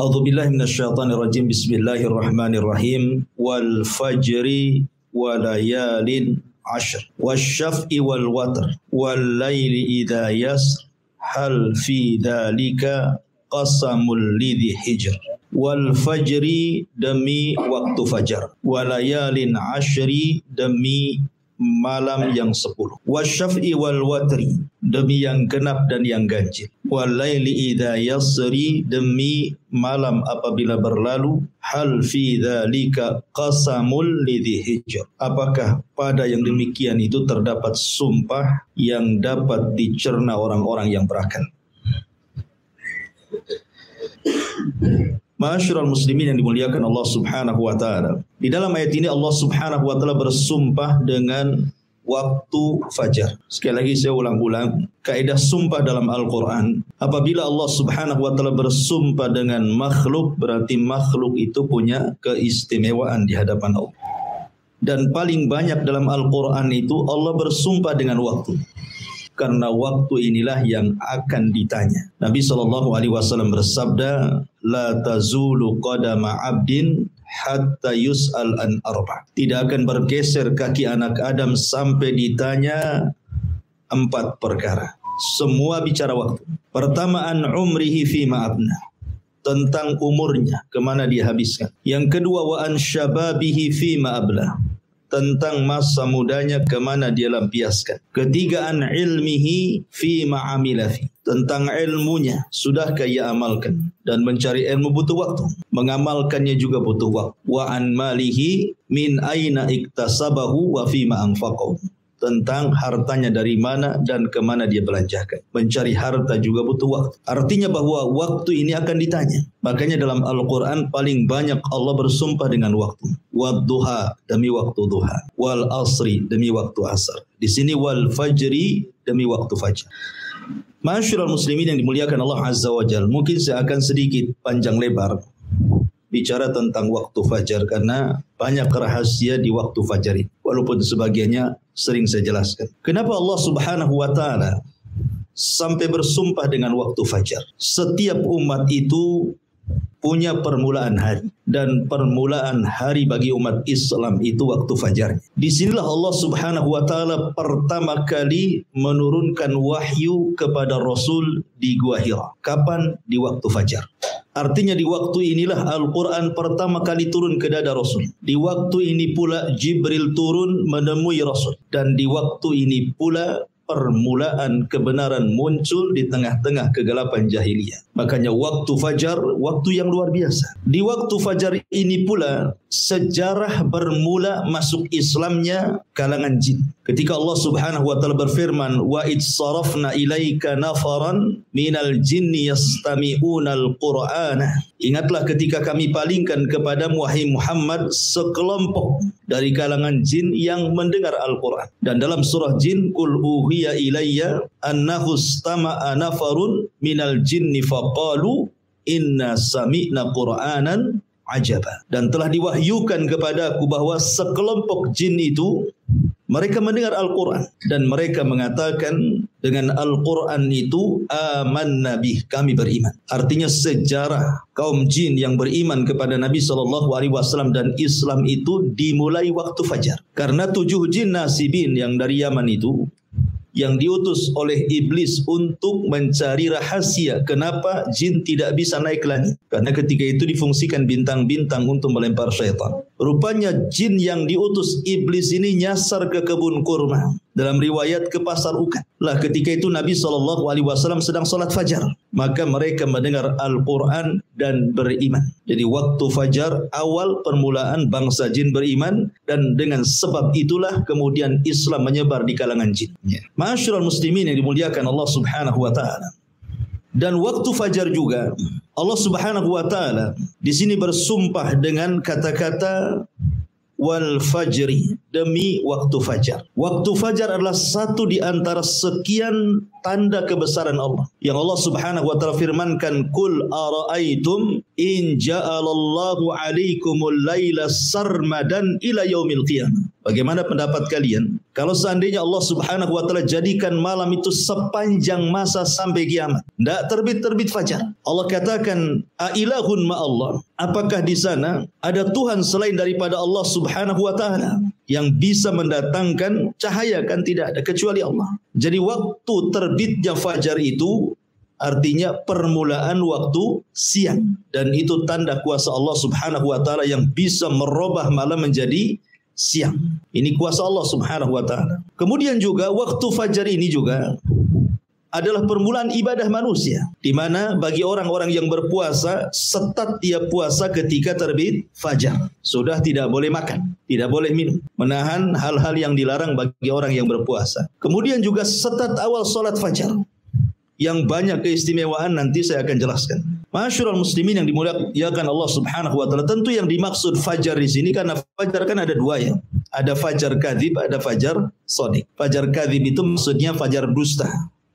A'udzubillahi minasyaitonirrajim. Bismillahirrahmanirrahim. Wal fajri walayalin ashr wasyaf'i wal watr wal laili idza yasr hal fi dzalika qasamul lidhi hijr. Wal fajri demi waktu fajar, walayalin ashri demi malam yang 10, wasyaf'i wal watri demi yang genap dan yang ganjil, walaili idza yasri demi malam apabila berlalu, hal fi dzalika qasamul lidhi hijr, apakah pada yang demikian itu terdapat sumpah yang dapat dicerna orang-orang yang berakal. Ma'asyiral muslimin yang dimuliakan Allah Subhanahu wa taala. Di dalam ayat ini Allah Subhanahu wa taala bersumpah dengan waktu fajar. Sekali lagi saya ulang-ulang, kaidah sumpah dalam Al-Qur'an, apabila Allah Subhanahu wa taala bersumpah dengan makhluk, berarti makhluk itu punya keistimewaan di hadapan Allah. Dan paling banyak dalam Al-Qur'an itu Allah bersumpah dengan waktu. Karena waktu inilah yang akan ditanya. Nabi SAW bersabda, la tazulu qadama abdin hatta yus'al an arba. Tidak akan bergeser kaki anak Adam sampai ditanya 4 perkara. Semua bicara waktu. Pertama, an umrihi fima abna, tentang umurnya, kemana dia habiskan. Yang kedua, wa an syababihi fima abla, tentang masa mudanya kemana dia lampiaskan. Ketiga, an ilmihi fi ma'amila fi, tentang ilmunya sudahkah ia amalkan. Dan mencari ilmu butuh waktu, mengamalkannya juga butuh waktu. Wa an malihi min aina iktasabahu wa fi ma'anfaqahu, tentang hartanya dari mana dan kemana dia belanjakan. Mencari harta juga butuh waktu. Artinya bahwa waktu ini akan ditanya. Makanya dalam Al-Quran paling banyak Allah bersumpah dengan waktu. Wadduha demi waktu duha, wal asri demi waktu asar. Di sini wal fajri demi waktu fajar. Ma'asyiral muslimin yang dimuliakan Allah Azza wa Jalla, mungkin saya akan sedikit panjang lebar bicara tentang waktu fajar karena banyak rahasia di waktu fajar ini, walaupun sebagiannya sering saya jelaskan. Kenapa Allah Subhanahu wa taala sampai bersumpah dengan waktu fajar? Setiap umat itu punya permulaan hari, dan permulaan hari bagi umat Islam itu waktu fajar. Disinilah Allah Subhanahu wa taala pertama kali menurunkan wahyu kepada Rasul di Gua Hira. Kapan? Di waktu fajar. Artinya di waktu inilah Al-Quran pertama kali turun ke dada Rasul. Di waktu ini pula Jibril turun menemui Rasul. Dan di waktu ini pula permulaan kebenaran muncul di tengah-tengah kegelapan jahiliyah. Makanya waktu fajar, waktu yang luar biasa. Di waktu fajar ini pula sejarah bermula masuk Islamnya kalangan jin. Ketika Allah Subhanahu wa taala berfirman, wa id sarafna ilaika nafaran minal jinni yastami'unal qur'ana. Ingatlah ketika kami palingkan kepadamu wahai Muhammad sekelompok dari kalangan jin yang mendengar Al-Quran. Dan dalam surah jin, qul uhiya ilayya annahu istama'a nafarun minal jinni faqalu inna sami'na qur'anan ajaba. Dan telah diwahyukan kepadaku bahwa sekelompok jin itu mereka mendengar Al-Quran dan mereka mengatakan dengan Al-Quran itu amanna bih, kami beriman. Artinya sejarah kaum jin yang beriman kepada Nabi SAW dan Islam itu dimulai waktu fajar. Karena 7 jin nasibin yang dari Yaman itu, yang diutus oleh iblis untuk mencari rahasia kenapa jin tidak bisa naik langit. Karena ketika itu difungsikan bintang-bintang untuk melempar syaitan. Rupanya jin yang diutus iblis ini nyasar ke kebun kurma. Dalam riwayat ke pasar ukat. Lah ketika itu Nabi SAW sedang salat fajar. Maka mereka mendengar Al-Quran dan beriman. Jadi waktu fajar awal permulaan bangsa jin beriman. Dan dengan sebab itulah kemudian Islam menyebar di kalangan jin. Ma'asyiral muslimin yang dimuliakan Allah Subhanahu wa taala. Dan waktu fajar juga Allah Subhanahu wa taala di sini bersumpah dengan kata-kata wal fajri, demi waktu fajar. Waktu fajar adalah satu di antara sekian tanda kebesaran Allah yang Allah Subhanahu wa taala firmankan, qul ara'aitum in ja'alallahu 'alaikumul laila sarmadan ila yaumil qiyamah. Bagaimana pendapat kalian kalau seandainya Allah Subhanahu wa taala jadikan malam itu sepanjang masa sampai kiamat, tidak terbit-terbit fajar? Allah katakan, "Ailahun ma Allah?" Apakah di sana ada Tuhan selain daripada Allah Subhanahu wa taala yang bisa mendatangkan cahaya? Kan tidak ada kecuali Allah. Jadi waktu terbitnya fajar itu artinya permulaan waktu siang, dan itu tanda kuasa Allah Subhanahu wa taala yang bisa merubah malam menjadi siang. Ini kuasa Allah Subhanahu wa taala. Kemudian juga waktu fajar ini juga adalah permulaan ibadah manusia, di mana bagi orang-orang yang berpuasa, setat dia puasa ketika terbit fajar. Sudah tidak boleh makan, tidak boleh minum, menahan hal-hal yang dilarang bagi orang yang berpuasa. Kemudian juga setat awal salat fajar, yang banyak keistimewaan, nanti saya akan jelaskan. Masyarul muslimin yang dimuliakan Allah Subhanahu wa taala, tentu yang dimaksud fajar di sini, karena fajar kan ada dua ya. Ada fajar kadzib, ada fajar shadiq. Fajar kadzib itu maksudnya fajar dusta.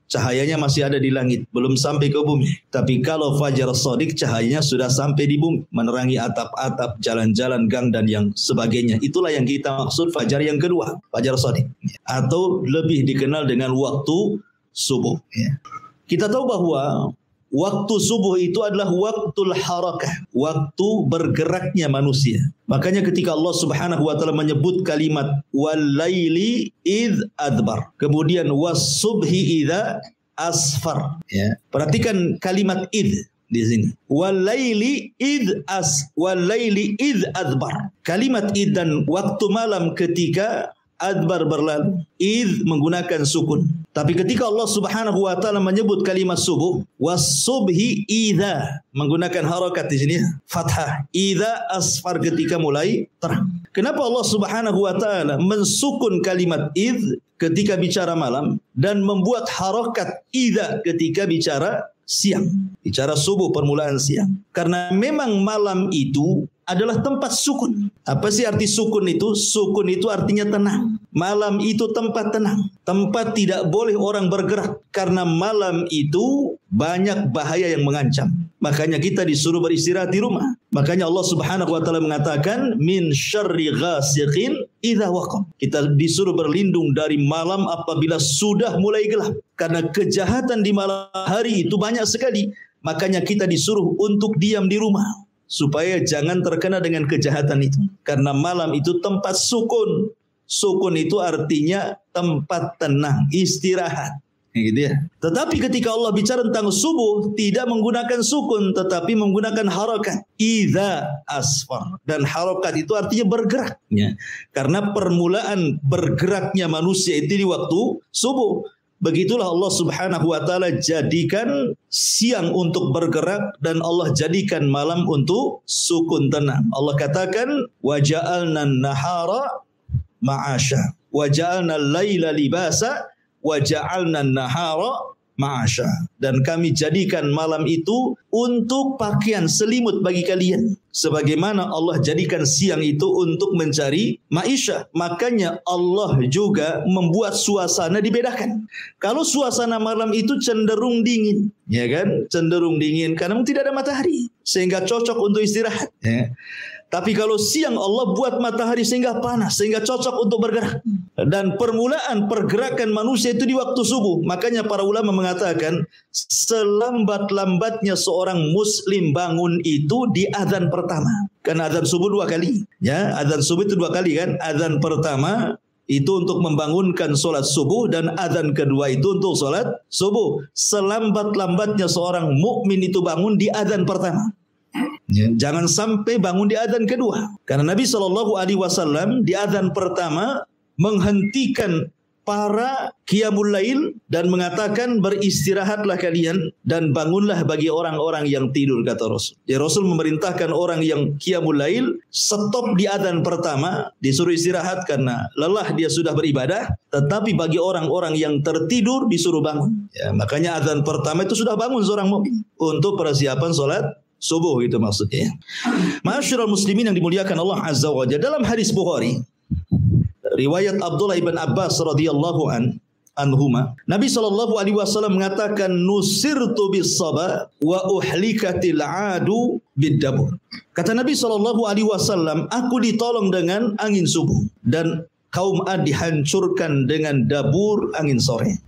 Cahayanya masih ada di langit, belum sampai ke bumi. Tapi kalau fajar shadiq, cahayanya sudah sampai di bumi, menerangi atap-atap, jalan-jalan, gang dan yang sebagainya. Itulah yang kita maksud fajar yang kedua, fajar shadiq, atau lebih dikenal dengan waktu subuh ya. Kita tahu bahwa waktu subuh itu adalah waktul harakah, waktu bergeraknya manusia. Makanya ketika Allah Subhanahu wa taala menyebut kalimat wal laili id adbar, kemudian was subhi idza asfar ya. Perhatikan kalimat id di sini. Wal laili id adbar. Kalimat id dan waktu malam ketika adbar berlalu. Id menggunakan sukun. Tapi ketika Allah Subhanahu wa taala menyebut kalimat subuh, was-subhi idza, menggunakan harakat di sini fathah. Idza asfar, ketika mulai terang. Kenapa Allah Subhanahu wa taala mensukun kalimat id ketika bicara malam dan membuat harakat idza ketika bicara siang, bicara subuh, permulaan siang? Karena memang malam itu adalah tempat sukun. Apa sih arti sukun itu? Sukun itu artinya tenang. Malam itu tempat tenang, tempat tidak boleh orang bergerak, karena malam itu banyak bahaya yang mengancam. Makanya kita disuruh beristirahat di rumah. Makanya Allah Subhanahu wa taala mengatakan min syarri ghasiqin idza waqab. Kita disuruh berlindung dari malam apabila sudah mulai gelap, karena kejahatan di malam hari itu banyak sekali. Makanya kita disuruh untuk diam di rumah supaya jangan terkena dengan kejahatan itu. Karena malam itu tempat sukun. Sukun itu artinya tempat tenang, istirahat. Gitu ya. Tetapi ketika Allah bicara tentang subuh, tidak menggunakan sukun, tetapi menggunakan harakat. Idza asfar. Dan harakat itu artinya bergerak. Ya. Karena permulaan bergeraknya manusia itu di waktu subuh. Begitulah Allah Subhanahu wa taala jadikan siang untuk bergerak, dan Allah jadikan malam untuk sukun tenang. Allah katakan wa ja'alna an-nahara ma'asha wa ja'alna al-laila libasa wa ja'alna an-nahara ma'asha, dan kami jadikan malam itu untuk pakaian selimut bagi kalian, sebagaimana Allah jadikan siang itu untuk mencari maisha. Makanya Allah juga membuat suasana dibedakan. Kalau suasana malam itu cenderung dingin, ya kan? Cenderung dingin karena tidak ada matahari, sehingga cocok untuk istirahat ya. Tapi kalau siang Allah buat matahari sehingga panas, sehingga cocok untuk bergerak. Dan permulaan pergerakan manusia itu di waktu subuh. Makanya para ulama mengatakan selambat-lambatnya seorang muslim bangun itu di azan pertama. Karena azan subuh 2 kali. Ya, azan subuh itu 2 kali kan. Azan pertama itu untuk membangunkan solat subuh, dan azan kedua itu untuk solat subuh. Selambat-lambatnya seorang mukmin itu bangun di azan pertama. Ya. Jangan sampai bangun di azan kedua. Karena Nabi SAW di azan pertama menghentikan para qiyamul lail dan mengatakan beristirahatlah kalian dan bangunlah bagi orang-orang yang tidur, kata Rasul. Ya, Rasul memerintahkan orang yang qiyamul lail stop di azan pertama, disuruh istirahat karena lelah dia sudah beribadah. Tetapi bagi orang-orang yang tertidur disuruh bangun. Ya, makanya azan pertama itu sudah bangun seorang mukmin untuk persiapan solat subuh, itu maksudnya. Ma'asyiral muslimin yang dimuliakan Allah Azza wa Jalla, dalam hadis Bukhari riwayat Abdullah ibn Abbas radhiyallahu anhuma, Nabi SAW mengatakan nusirtu bis saba wa uhlikatil adu bid-dabur. Kata Nabi SAW, aku ditolong dengan angin subuh dan kaum Ad dihancurkan dengan dabur angin sore.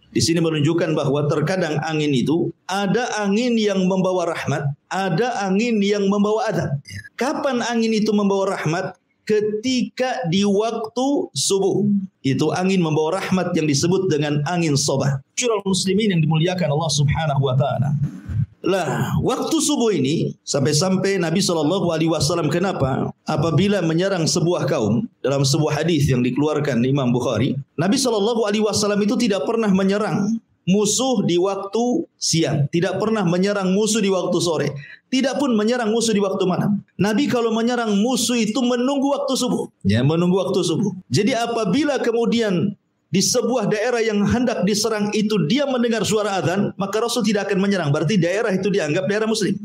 Di sini menunjukkan bahwa terkadang angin itu ada angin yang membawa rahmat, ada angin yang membawa adab. Kapan angin itu membawa rahmat? Ketika di waktu subuh. Itu angin membawa rahmat yang disebut dengan angin sobah. Syurul muslimin yang dimuliakan Allah Subhanahu wa taala. Lah, waktu subuh ini sampai-sampai Nabi SAW kenapa? Apabila menyerang sebuah kaum, dalam sebuah hadis yang dikeluarkan Imam Bukhari, Nabi SAW itu tidak pernah menyerang musuh di waktu siang, tidak pernah menyerang musuh di waktu sore, tidak pun menyerang musuh di waktu malam. Nabi kalau menyerang musuh itu menunggu waktu subuh, ya, menunggu waktu subuh. Jadi apabila kemudian di sebuah daerah yang hendak diserang itu dia mendengar suara azan, maka Rasul tidak akan menyerang. Berarti daerah itu dianggap daerah muslim.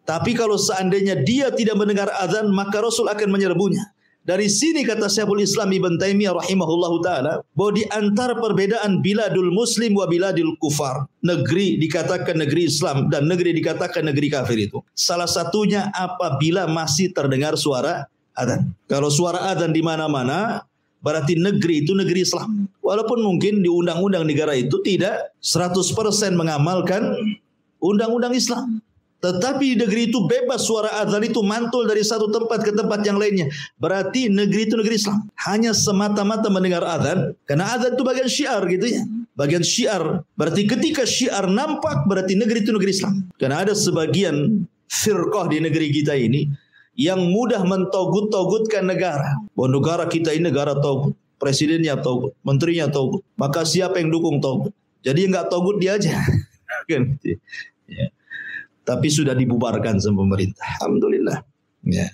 Tapi kalau seandainya dia tidak mendengar azan, maka Rasul akan menyerbunya. Dari sini kata Syekhul Islam Ibn Taimiyah rahimahullahu taala, bahwa di antara perbedaan biladul muslim wa biladul kufar, negeri dikatakan negeri Islam dan negeri dikatakan negeri kafir itu, salah satunya apabila masih terdengar suara azan. Kalau suara azan di mana-mana, berarti negeri itu negeri Islam. Walaupun mungkin di undang-undang negara itu tidak 100% mengamalkan undang-undang Islam. Tetapi negeri itu bebas, suara azan itu mantul dari satu tempat ke tempat yang lainnya. Berarti negeri itu negeri Islam. Hanya semata-mata mendengar azan, karena azan itu bagian syiar gitu ya. Bagian syiar. Berarti ketika syiar nampak, berarti negeri itu negeri Islam. Karena ada sebagian firqah di negeri kita ini yang mudah mentogut-togutkan negara. Bahwa negara kita ini negara togut. Presidennya togut, menterinya togut. Maka siapa yang dukung togut? Jadi yang enggak togut dia aja. Kan? Ya. Tapi sudah dibubarkan sama pemerintah. Alhamdulillah. Ya.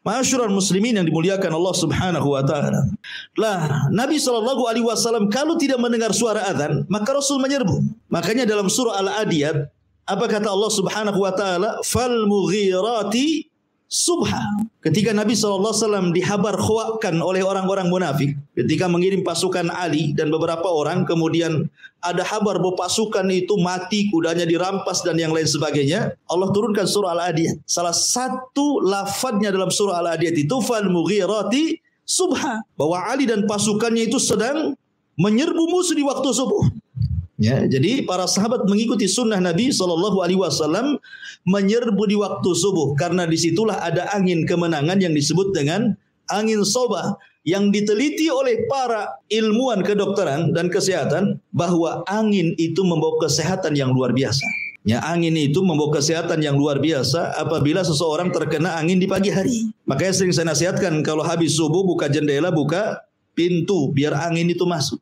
Ma'asyiral muslimin yang dimuliakan Allah Subhanahu wa taala. Lah, Nabi SAW kalau tidak mendengar suara azan, maka Rasul menyerbu. Makanya dalam surah Al-Adiyat, apa kata Allah Subhanahu wa taala? Fal mughirati subha. Ketika Nabi SAW dihabar khuakan oleh orang-orang munafik, ketika mengirim pasukan Ali dan beberapa orang, kemudian ada kabar bahwa pasukan itu mati, kudanya dirampas dan yang lain sebagainya, Allah turunkan surah Al-Adiyat. Salah satu lafadznya dalam surah Al-Adiyat itu fal mughirati subha, bahwa Ali dan pasukannya itu sedang menyerbu musuh di waktu subuh. Ya, jadi para sahabat mengikuti sunnah Nabi SAW menyerbu di waktu subuh, karena disitulah ada angin kemenangan yang disebut dengan angin sobah, yang diteliti oleh para ilmuwan kedokteran dan kesehatan bahwa angin itu membawa kesehatan yang luar biasa. Ya, angin itu membawa kesehatan yang luar biasa apabila seseorang terkena angin di pagi hari. Makanya sering saya nasihatkan kalau habis subuh buka jendela, buka pintu biar angin itu masuk.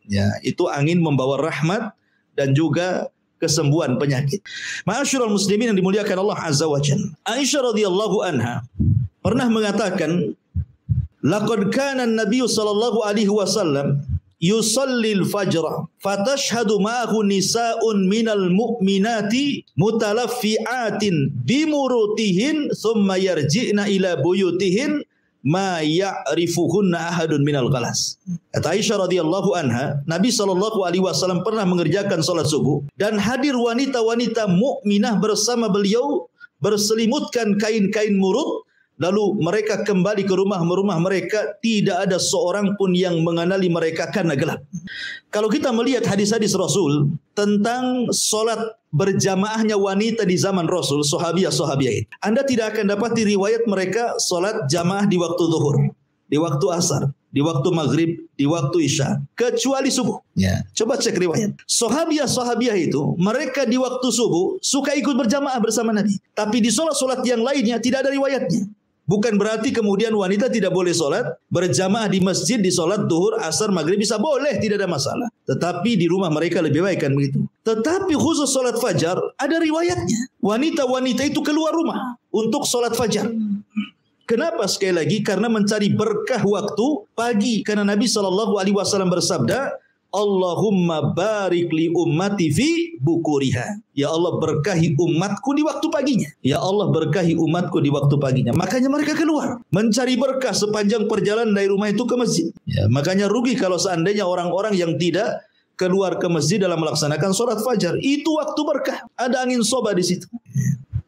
Ya, itu angin membawa rahmat dan juga kesembuhan penyakit. Ma'asyiral muslimin yang dimuliakan Allah Azza wa Jalla. Aisyah radhiyallahu anha pernah mengatakan, laqad kana an-nabiy sallallahu alaihi wasallam yusallil fajra fatashhadu ma'ahu nisa'un minal mu'minati mutalaffi'atin bimurutihin thumma yarji'na ila buyutihin ma ya'rifuhunna ahadun minal ghalas. Kata Aisyah radhiyallahu anha, Nabi SAW pernah mengerjakan salat subuh dan hadir wanita-wanita mukminah bersama beliau berselimutkan kain-kain murut, lalu mereka kembali ke rumah-rumah mereka, tidak ada seorang pun yang mengenali mereka karena gelap. Kalau kita melihat hadis-hadis Rasul tentang solat berjamaahnya wanita di zaman Rasul, sahabiah-sahabiah, Anda tidak akan dapat di riwayat mereka solat jamaah di waktu zuhur, di waktu asar, di waktu maghrib, di waktu isya, kecuali subuh. Ya. Coba cek riwayat. Sahabiah-sahabiah itu, mereka di waktu subuh suka ikut berjamaah bersama Nabi. Tapi di solat-solat yang lainnya tidak ada riwayatnya. Bukan berarti kemudian wanita tidak boleh solat berjamaah di masjid, di solat duhur, asar, maghrib bisa boleh, tidak ada masalah. Tetapi di rumah mereka lebih baik kan begitu. Tetapi khusus solat fajar ada riwayatnya. Wanita-wanita itu keluar rumah untuk solat fajar. Kenapa? Sekali lagi karena mencari berkah waktu pagi. Karena Nabi SAW bersabda, Allahumma barik li ummati fi bukuriha. Ya Allah berkahi umatku di waktu paginya. Ya Allah berkahi umatku di waktu paginya. Makanya mereka keluar mencari berkah sepanjang perjalanan dari rumah itu ke masjid. Ya, makanya rugi kalau seandainya orang-orang yang tidak keluar ke masjid dalam melaksanakan sholat fajar. Itu waktu berkah. Ada angin soba di situ.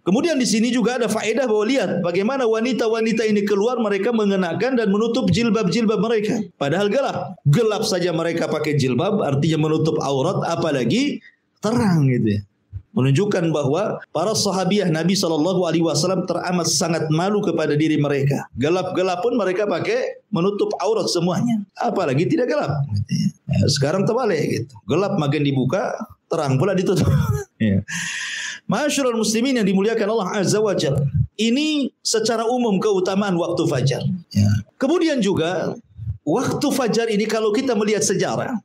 Kemudian di sini juga ada faedah bahwa lihat bagaimana wanita-wanita ini keluar, mereka mengenakan dan menutup jilbab-jilbab mereka. Padahal gelap. Gelap saja mereka pakai jilbab, artinya menutup aurat, apalagi terang gitu ya. Menunjukkan bahwa para sahabiah Nabi SAW teramat sangat malu kepada diri mereka. Gelap-gelap pun mereka pakai menutup aurat semuanya. Apalagi tidak gelap. Ya, sekarang terbalik gitu. Gelap makin dibuka, terang pula ditutup. Ya. Ma'asyiral muslimin yang dimuliakan Allah Azza wa Jalla. Ini secara umum keutamaan waktu fajar. Ya. Kemudian juga waktu fajar ini kalau kita melihat sejarah,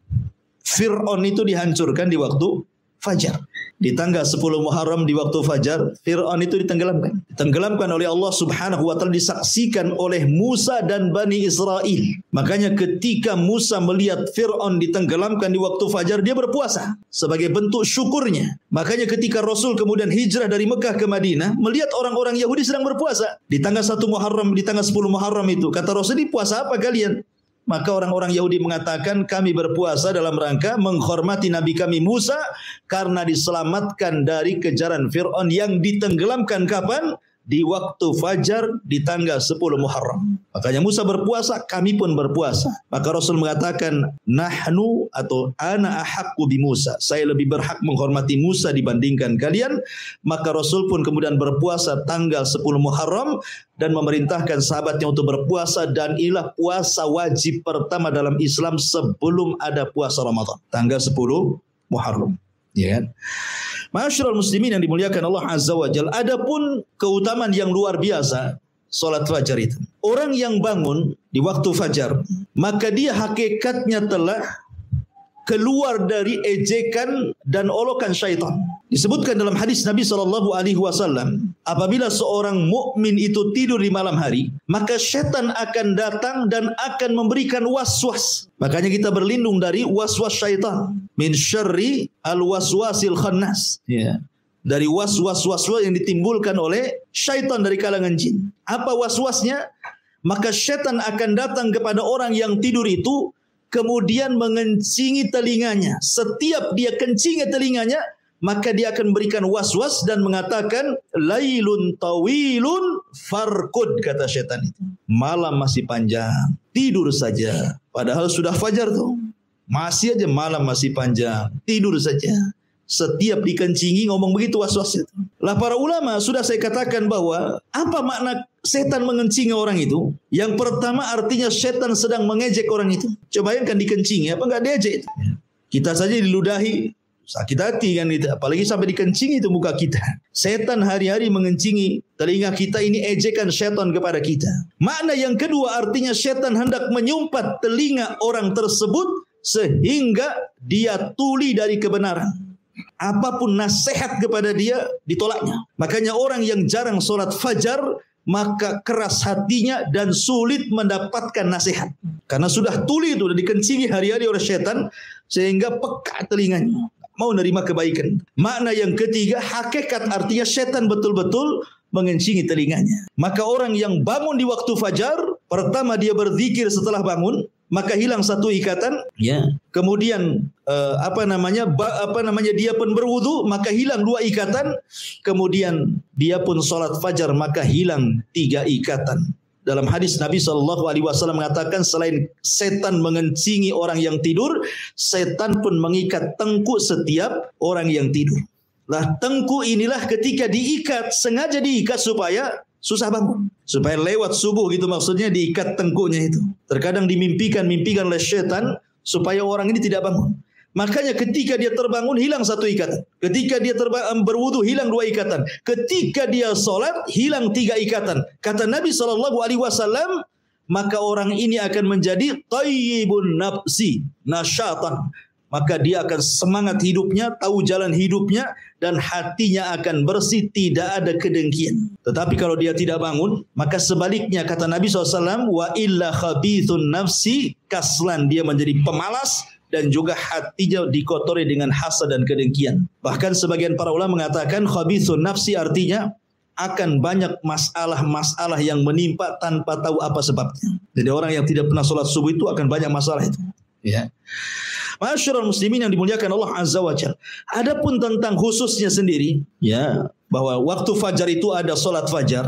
Fir'aun itu dihancurkan di waktu fajar. Di tanggal 10 Muharram di waktu fajar, Fir'aun itu ditenggelamkan. Ditenggelamkan oleh Allah Subhanahu wa taala, disaksikan oleh Musa dan Bani Israel. Makanya ketika Musa melihat Fir'aun ditenggelamkan di waktu fajar, dia berpuasa sebagai bentuk syukurnya. Makanya ketika Rasul kemudian hijrah dari Mekah ke Madinah, melihat orang-orang Yahudi sedang berpuasa di tanggal 1 Muharram, di tanggal 10 Muharram itu, kata Rasul, "Ini puasa apa kalian?" Maka orang-orang Yahudi mengatakan, kami berpuasa dalam rangka menghormati Nabi kami Musa karena diselamatkan dari kejaran Fir'aun yang ditenggelamkan kapan? Di waktu fajar di tanggal 10 Muharram. Makanya Musa berpuasa, kami pun berpuasa. Maka Rasul mengatakan, nahnu atau ana ahaqqu bi Musa. Saya lebih berhak menghormati Musa dibandingkan kalian. Maka Rasul pun kemudian berpuasa tanggal 10 Muharram dan memerintahkan sahabatnya untuk berpuasa, dan inilah puasa wajib pertama dalam Islam sebelum ada puasa Ramadan. Tanggal 10 Muharram. Ya kan? Ma'asyiral muslimin yang dimuliakan Allah Azza wa Jalla, adapun keutamaan yang luar biasa salat fajar itu. Orang yang bangun di waktu fajar, maka dia hakikatnya telah keluar dari ejekan dan olokan syaitan. Disebutkan dalam hadis Nabi SAW, apabila seorang mukmin itu tidur di malam hari, maka syaitan akan datang dan akan memberikan waswas. Makanya kita berlindung dari waswas syaitan. Min syarri al-waswasil khannas. Ya. Dari waswas-waswas yang ditimbulkan oleh syaitan dari kalangan jin. Apa waswasnya? Maka syaitan akan datang kepada orang yang tidur itu, kemudian mengencingi telinganya. Setiap dia kencingi telinganya, maka dia akan berikan waswas dan mengatakan, lailun tawilun farkud, kata syaitan itu. Malam masih panjang, tidur saja. Padahal sudah fajar tuh. Masih aja malam masih panjang, tidur saja. Setiap dikencingi ngomong begitu waswas itu. Lah para ulama sudah saya katakan bahwa apa makna setan mengencingi orang itu? Yang pertama artinya setan sedang mengejek orang itu. Coba bayangkan dikencingi, apa enggak diejek itu? Kita saja diludahi, sakit hati kan itu. Apalagi sampai dikencingi itu muka kita. Setan hari-hari mengencingi telinga kita, ini ejekan setan kepada kita. Makna yang kedua artinya setan hendak menyumpat telinga orang tersebut sehingga dia tuli dari kebenaran. Apapun nasihat kepada dia ditolaknya. Makanya orang yang jarang sholat fajar maka keras hatinya dan sulit mendapatkan nasihat. Karena sudah tuli itu, sudah dikencingi hari-hari oleh syaitan sehingga peka telinganya, mau nerima kebaikan. Makna yang ketiga, hakikat artinya syaitan betul-betul mengencingi telinganya. Maka orang yang bangun di waktu fajar, pertama dia berzikir setelah bangun, maka hilang satu ikatan. Ya. Kemudian dia pun berwudu, maka hilang dua ikatan. Kemudian dia pun salat fajar, maka hilang tiga ikatan. Dalam hadis Nabi SAW mengatakan, selain setan mengencingi orang yang tidur, setan pun mengikat tengkuk setiap orang yang tidur. Lah tengkuk inilah ketika diikat, sengaja diikat supaya susah bangun, supaya lewat subuh gitu, maksudnya diikat tengkuknya itu. Terkadang dimimpikan oleh syaitan supaya orang ini tidak bangun. Makanya ketika dia terbangun hilang satu ikatan. Ketika dia berwudu hilang dua ikatan. Ketika dia solat hilang tiga ikatan. Kata Nabi SAW, maka orang ini akan menjadi tayyibun nafsi nasyatan. Maka dia akan semangat hidupnya, tahu jalan hidupnya, dan hatinya akan bersih, tidak ada kedengkian. Tetapi kalau dia tidak bangun, maka sebaliknya kata Nabi SAW, wa illa khabithun nafsi kaslan, dia menjadi pemalas dan juga hatinya dikotori dengan hasad dan kedengkian. Bahkan sebagian para ulama mengatakan khabithun nafsi artinya akan banyak masalah-masalah yang menimpa tanpa tahu apa sebabnya. Jadi orang yang tidak pernah sholat subuh itu akan banyak masalah itu. Ya. Ma'asyiral muslimin yang dimuliakan Allah Azza wa Jalla. Adapun tentang khususnya sendiri, ya, bahwa waktu fajar itu ada solat fajar.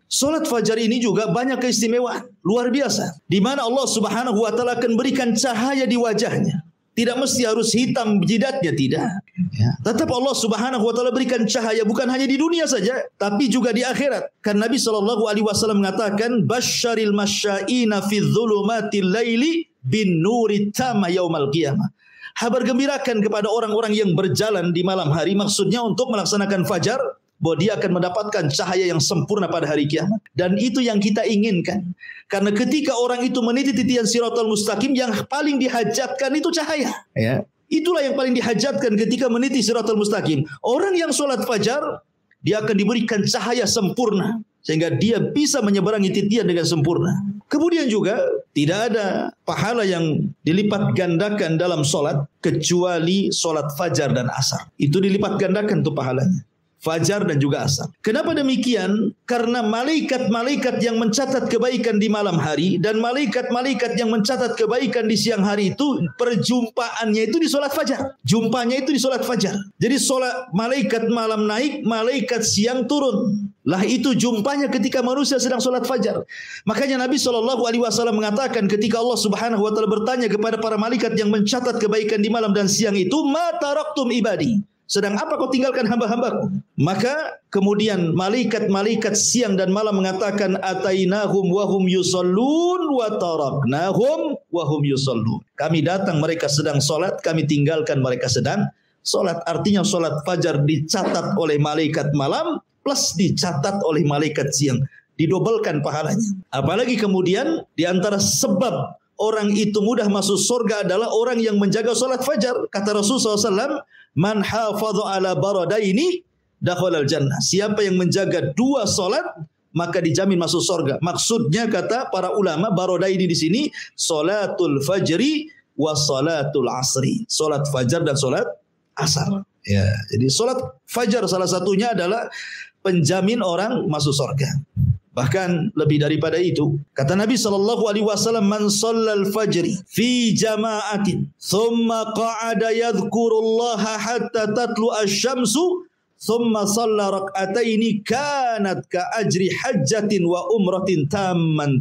Solat fajar ini juga banyak keistimewaan, luar biasa. Di mana Allah Subhanahu wa taala akan berikan cahaya di wajahnya. Tidak mesti harus hitam jidatnya, tidak. Ya. Tetap Allah Subhanahu wa taala berikan cahaya bukan hanya di dunia saja, tapi juga di akhirat. Kan Nabi sallallahu alaihi wasallam mengatakan, "Basyaril masya'ina fi dzulumatil laili bin nuri tama yaumal qiyamah." Kabar gembirakan kepada orang-orang yang berjalan di malam hari, maksudnya untuk melaksanakan fajar, bahwa dia akan mendapatkan cahaya yang sempurna pada hari kiamat. Dan itu yang kita inginkan. Karena ketika orang itu meniti titian siratal mustaqim, yang paling dihajatkan itu cahaya. Ya. Itulah yang paling dihajatkan ketika meniti siratal mustaqim. Orang yang sholat fajar, dia akan diberikan cahaya sempurna. Sehingga dia bisa menyeberangi titian dengan sempurna. Kemudian juga tidak ada pahala yang dilipat gandakan dalam sholat kecuali sholat fajar dan asar. Itu dilipat gandakan tuh pahalanya. Fajar dan juga asar. Kenapa demikian? Karena malaikat-malaikat yang mencatat kebaikan di malam hari dan malaikat-malaikat yang mencatat kebaikan di siang hari itu perjumpaannya itu di solat fajar. Jumpanya itu di solat fajar. Jadi solat malaikat malam naik, malaikat siang turun. Lah itu jumpanya ketika manusia sedang solat fajar. Makanya Nabi SAW mengatakan ketika Allah Subhanahu Wa Taala bertanya kepada para malaikat yang mencatat kebaikan di malam dan siang itu, ma taraktum ibadi. Sedang apa kau tinggalkan hamba-hambaku? Maka kemudian malaikat-malaikat siang dan malam mengatakan atainahum wa hum yusallun wa taraknahum wa hum yusallun. Kami datang mereka sedang solat, kami tinggalkan mereka sedang solat. Artinya solat fajar dicatat oleh malaikat malam plus dicatat oleh malaikat siang. Didobelkan pahalanya. Apalagi kemudian di antara sebab orang itu mudah masuk surga adalah orang yang menjaga solat fajar. Kata Rasulullah SAW, man hafadha ala baradaini dakhalal jannah. Siapa yang menjaga dua solat maka dijamin masuk surga. Maksudnya kata para ulama baradaini di sini salatul fajri wa salatul asri. Solat fajar dan solat asar. Ya, jadi solat fajar salah satunya adalah penjamin orang masuk surga. Bahkan lebih daripada itu, kata Nabi SAW, man shallal fajri fi jama'atin, thumma qa'ada yadhkurullaha hatta tatlu asy-syamsu, thumma shalla rak'ataini kanat ka ajri hajjatin wa umratin tamman.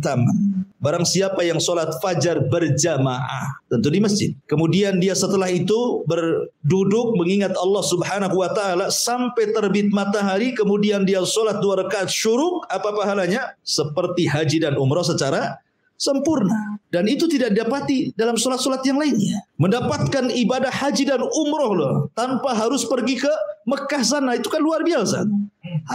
Barang siapa yang solat fajar berjamaah, tentu di masjid. Kemudian dia setelah itu berduduk mengingat Allah Subhanahu Wa Taala sampai terbit matahari. Kemudian dia solat 2 rakaat syuruk. Apa pahalanya? Seperti haji dan umrah secara sempurna. Dan itu tidak didapati dalam solat-solat yang lainnya. Mendapatkan ibadah haji dan umrah loh, tanpa harus pergi ke Mekah sana. Itu kan luar biasa.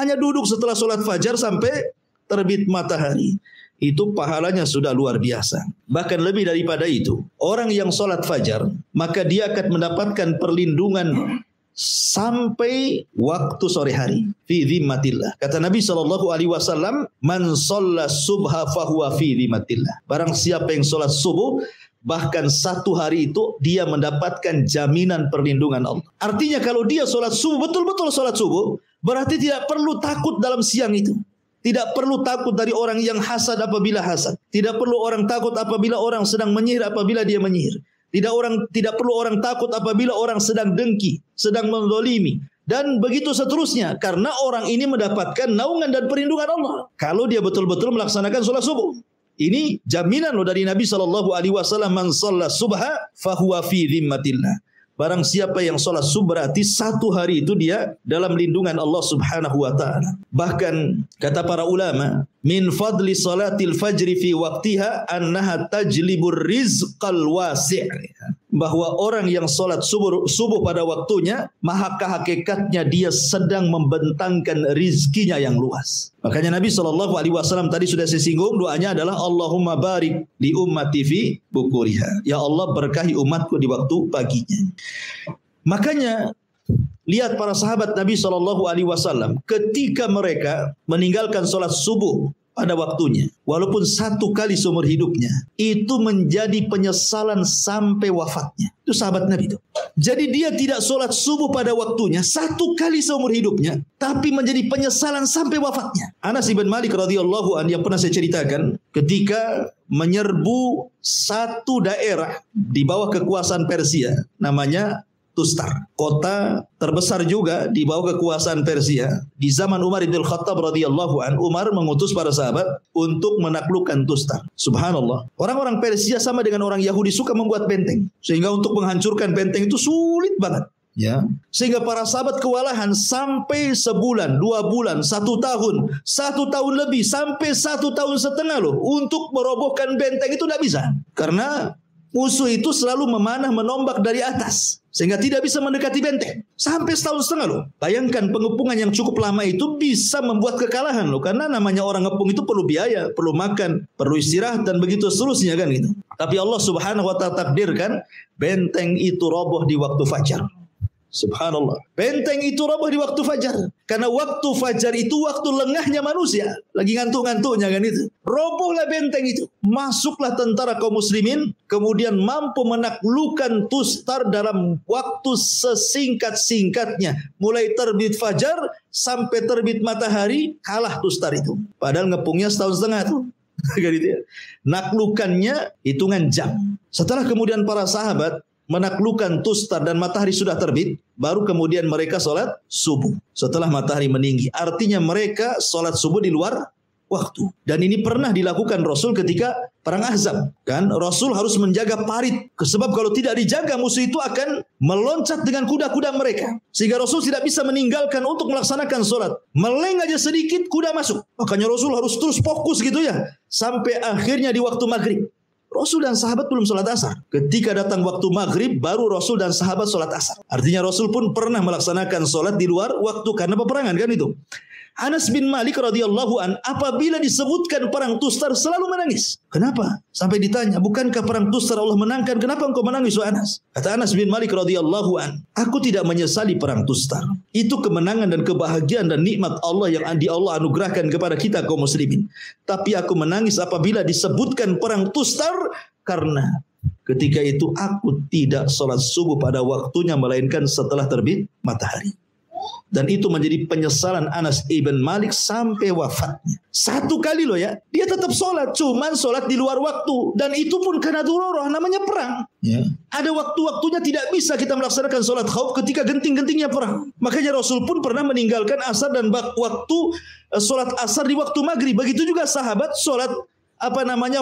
Hanya duduk setelah solat fajar sampai terbit matahari. Itu pahalanya sudah luar biasa. Bahkan lebih daripada itu, orang yang solat fajar, maka dia akan mendapatkan perlindungan sampai waktu sore hari. Fi dhimmatillah. Kata Nabi SAW, man shalla subha fahuwa fi dhimmatillah. Barang siapa yang solat subuh, bahkan satu hari itu dia mendapatkan jaminan perlindungan Allah. Artinya kalau dia solat subuh, betul-betul solat subuh, berarti tidak perlu takut dalam siang itu. Tidak perlu takut dari orang yang hasad apabila hasad. Tidak perlu orang takut apabila orang sedang menyihir apabila dia menyihir. Tidak perlu orang takut apabila orang sedang dengki, sedang menzalimi. Dan begitu seterusnya. Karena orang ini mendapatkan naungan dan perlindungan Allah. Kalau dia betul-betul melaksanakan sholat subuh. Ini jaminan loh dari Nabi SAW. Man shalla subha fahuwa fi dhimmatillah. Barang siapa yang sholat subuh berarti satu hari itu dia dalam lindungan Allah Subhanahu Wa Taala. Bahkan kata para ulama, min fadli salatil fajri fi waqtiha annaha tajlibur rizqal wasi'. Bahwa orang yang sholat subuh pada waktunya, maka hakikatnya dia sedang membentangkan rizkinya yang luas. Makanya Nabi SAW tadi sudah saya singgung, doanya adalah Allahumma barik li ummati fi bukuriha. Ya Allah berkahi umatku di waktu paginya. Makanya lihat para sahabat Nabi SAW ketika mereka meninggalkan sholat subuh pada waktunya, walaupun satu kali seumur hidupnya, itu menjadi penyesalan sampai wafatnya. Itu sahabat Nabi itu. Jadi dia tidak sholat subuh pada waktunya satu kali seumur hidupnya, tapi menjadi penyesalan sampai wafatnya. Anas bin Malik radhiyallahu anhu yang pernah saya ceritakan, ketika menyerbu satu daerah di bawah kekuasaan Persia, namanya Tustar. Kota terbesar juga di bawah kekuasaan Persia. Di zaman Umar bin Khattab radhiyallahu an, Umar mengutus para sahabat untuk menaklukkan Tustar. Subhanallah. Orang-orang Persia sama dengan orang Yahudi suka membuat benteng. Sehingga untuk menghancurkan benteng itu sulit banget. Ya, sehingga para sahabat kewalahan sampai sebulan, 2 bulan, 1 tahun, 1 tahun lebih, sampai 1 tahun setengah loh untuk merobohkan benteng itu tidak bisa. Karena musuh itu selalu memanah menombak dari atas sehingga tidak bisa mendekati benteng. Sampai 1 tahun setengah loh. Bayangkan pengepungan yang cukup lama itu bisa membuat kekalahan loh. Karena namanya orang ngepung itu perlu biaya, perlu makan, perlu istirahat dan begitu seterusnya kan gitu. Tapi Allah Subhanahu wa taala takdirkan benteng itu roboh di waktu fajar. Subhanallah. Benteng itu roboh di waktu fajar. Karena waktu fajar itu waktu lengahnya manusia. Lagi ngantuk-ngantuknya kan itu. Robohlah benteng itu. Masuklah tentara kaum muslimin. Kemudian mampu menaklukkan Tustar dalam waktu sesingkat-singkatnya. Mulai terbit fajar sampai terbit matahari. Kalah Tustar itu. Padahal ngepungnya 1,5 tahun tuh. Gitu ya. Naklukannya hitungan jam. Setelah kemudian para sahabat menaklukkan Tustar dan matahari sudah terbit, baru kemudian mereka sholat subuh setelah matahari meninggi. Artinya mereka sholat subuh di luar waktu. Dan ini pernah dilakukan Rasul ketika perang Ahzab. Kan Rasul harus menjaga parit. Sebab kalau tidak dijaga musuh itu akan meloncat dengan kuda-kuda mereka. Sehingga Rasul tidak bisa meninggalkan untuk melaksanakan sholat. Meleng aja sedikit kuda masuk. Makanya Rasul harus terus fokus gitu ya. Sampai akhirnya di waktu maghrib. Rasul dan sahabat belum sholat asar. Ketika datang waktu maghrib, baru Rasul dan sahabat sholat asar. Artinya Rasul pun pernah melaksanakan sholat di luar waktu karena peperangan kan itu. Anas bin Malik radhiyallahu an apabila disebutkan perang Tustar selalu menangis. Kenapa? Sampai ditanya, bukankah perang Tustar Allah menangkan? Kenapa engkau menangis, Anas? Kata Anas bin Malik radhiyallahu an, aku tidak menyesali perang Tustar. Itu kemenangan dan kebahagiaan dan nikmat Allah yang Allah anugerahkan kepada kita kaum muslimin. Tapi aku menangis apabila disebutkan perang Tustar karena ketika itu aku tidak sholat subuh pada waktunya melainkan setelah terbit matahari. Dan itu menjadi penyesalan Anas ibn Malik sampai wafatnya. 1 kali loh ya, dia tetap sholat, cuman sholat di luar waktu. Dan itu pun karena darurah, namanya perang. Ya. Ada waktu-waktunya tidak bisa kita melaksanakan sholat khauf ketika genting-gentingnya perang. Makanya Rasul pun pernah meninggalkan asar dan waktu sholat asar di waktu maghrib. Begitu juga sahabat sholat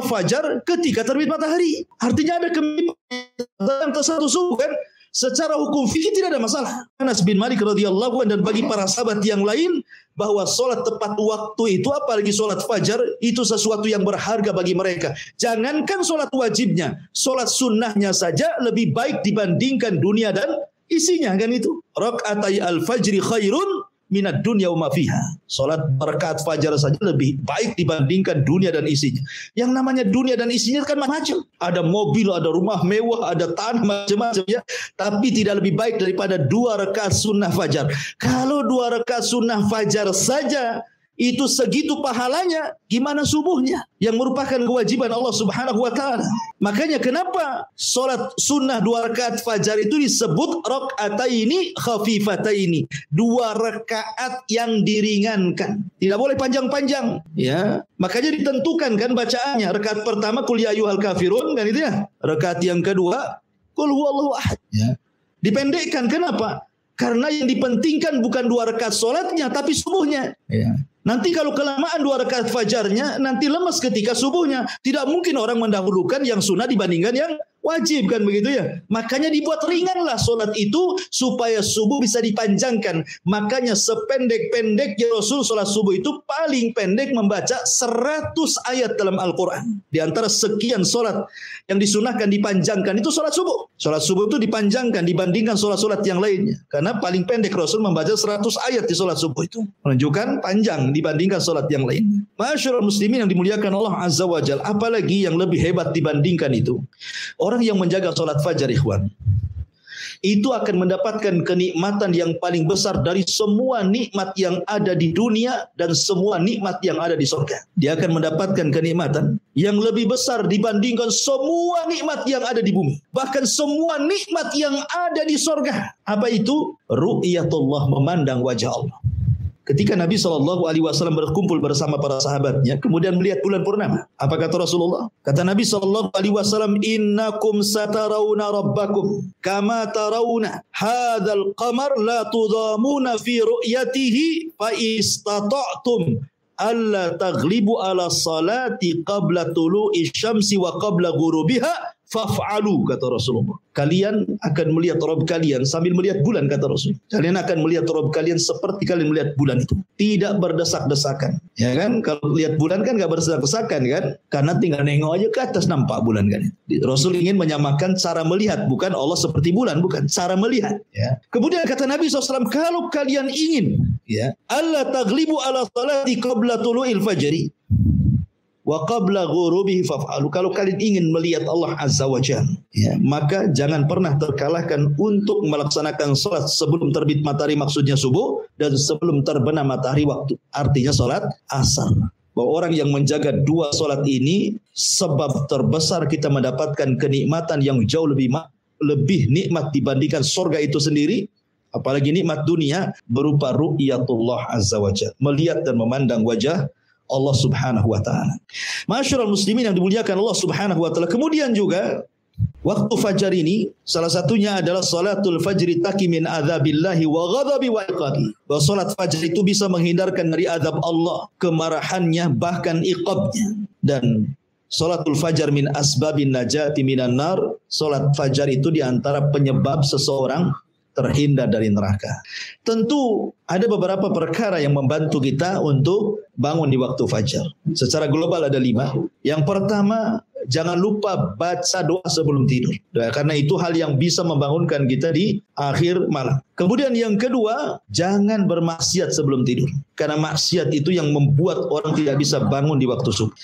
fajar ketika terbit matahari. Artinya ada kemimpinan satu subuh kan. Secara hukum fikih tidak ada masalah. Anas bin Malik radhiyallahu anhu dan bagi para sahabat yang lain bahwa sholat tepat waktu itu apalagi sholat fajar itu sesuatu yang berharga bagi mereka. Jangankan sholat wajibnya, sholat sunnahnya saja lebih baik dibandingkan dunia dan isinya kan itu. Rakaatai al-fajri khairun minad dunya wa ma fiha. Salat rakaat fajar saja lebih baik dibandingkan dunia dan isinya. Yang namanya dunia dan isinya kan macam-macam. Ada mobil, ada rumah mewah, ada tanah macam-macam ya. Tapi tidak lebih baik daripada 2 rakaat sunnah fajar. Kalau 2 rakaat sunnah fajar saja itu segitu pahalanya, gimana subuhnya yang merupakan kewajiban Allah Subhanahu wa taala. Makanya kenapa salat sunnah 2 rakaat fajar itu disebut rakaataini khafifataini, 2 rakaat yang diringankan. Tidak boleh panjang-panjang, ya. Makanya ditentukan kan bacaannya. Rakaat pertama qul ya ayyuhal kafirun kan itu ya. Rakaat yang kedua qul huwallahu ahad, ya. Dipendekkan kenapa? Karena yang dipentingkan bukan 2 rakaat salatnya tapi subuhnya. Ya. Nanti kalau kelamaan 2 rakaat fajarnya, nanti lemas ketika subuhnya. Tidak mungkin orang mendahulukan yang sunnah dibandingkan yang wajib kan begitu ya. Makanya dibuat ringanlah solat itu supaya subuh bisa dipanjangkan. Makanya sependek-pendeknya Rasul solat subuh itu paling pendek membaca 100 ayat dalam Al-Quran. Di antara sekian solat yang disunahkan dipanjangkan itu solat subuh. Solat subuh itu dipanjangkan dibandingkan solat-solat yang lainnya. Karena paling pendek Rasul membaca 100 ayat di solat subuh itu. Menunjukkan panjang dibandingkan solat yang lain. Masyaallah muslimin yang dimuliakan Allah Azza wa Jalla, apalagi yang lebih hebat dibandingkan itu. Orang yang menjaga solat fajar ikhwan, itu akan mendapatkan kenikmatan yang paling besar dari semua nikmat yang ada di dunia dan semua nikmat yang ada di surga. Dia akan mendapatkan kenikmatan yang lebih besar dibandingkan semua nikmat yang ada di bumi. Bahkan semua nikmat yang ada di surga. Apa itu? Ru'yatullah, memandang wajah Allah. ketika Nabi SAW berkumpul bersama para sahabatnya, kemudian melihat bulan purnama. Apa kata Rasulullah? Kata Nabi SAW, innakum satarawna rabbakum kama tarawna hadzal qamar la tudamuna fi ru'yatihi fa istata'tum alla taghlibu ala salati qabla tulu'i syamsi wa qabla ghurubiha faf'alu, kata Rasulullah. Kalian akan melihat Rabb kalian sambil melihat bulan, kata Rasul. Kalian akan melihat Rabb kalian seperti kalian melihat bulan itu. Tidak berdesak-desakan. Ya kan? Kalau lihat bulan kan enggak berdesak-desakan kan? Karena tinggal nengok aja ke atas nampak bulan kan. Rasul ingin menyamakan cara melihat, bukan Allah seperti bulan, bukan. Cara melihat. Ya. Kemudian kata Nabi SAW, kalau kalian ingin, ya, alla taghlibu ala salati qabla tulu'il fajri wa qabla ghurubihi faf'alu. Kalau kalian ingin melihat Allah Azza wa Jalla, ya, maka jangan pernah terkalahkan untuk melaksanakan salat sebelum terbit matahari, maksudnya subuh, dan sebelum terbenam matahari waktu, artinya salat asar. Bahwa orang yang menjaga dua salat ini sebab terbesar kita mendapatkan kenikmatan yang jauh lebih nikmat dibandingkan surga itu sendiri. Apalagi nikmat dunia berupa ru'yatullah Azza wa Jalla, melihat dan memandang wajah Allah Subhanahu wa taala. Masyarul muslimin yang dimuliakan Allah Subhanahu wa taala. Kemudian juga waktu fajar ini salah satunya adalah salatul fajri taqi min adzabillahi wa ghadabi wa iqabi. Bahwa salat fajar itu bisa menghindarkan dari azab Allah, kemarahannya, bahkan iqabnya. Dan salatul fajar min asbabin najati minan nar. Salat fajar itu di antara penyebab seseorang terhindar dari neraka. Tentu ada beberapa perkara yang membantu kita untuk bangun di waktu fajar. Secara global ada 5. Yang pertama, jangan lupa baca doa sebelum tidur. Karena itu hal yang bisa membangunkan kita di akhir malam. Kemudian yang kedua, jangan bermaksiat sebelum tidur. Karena maksiat itu yang membuat orang tidak bisa bangun di waktu subuh.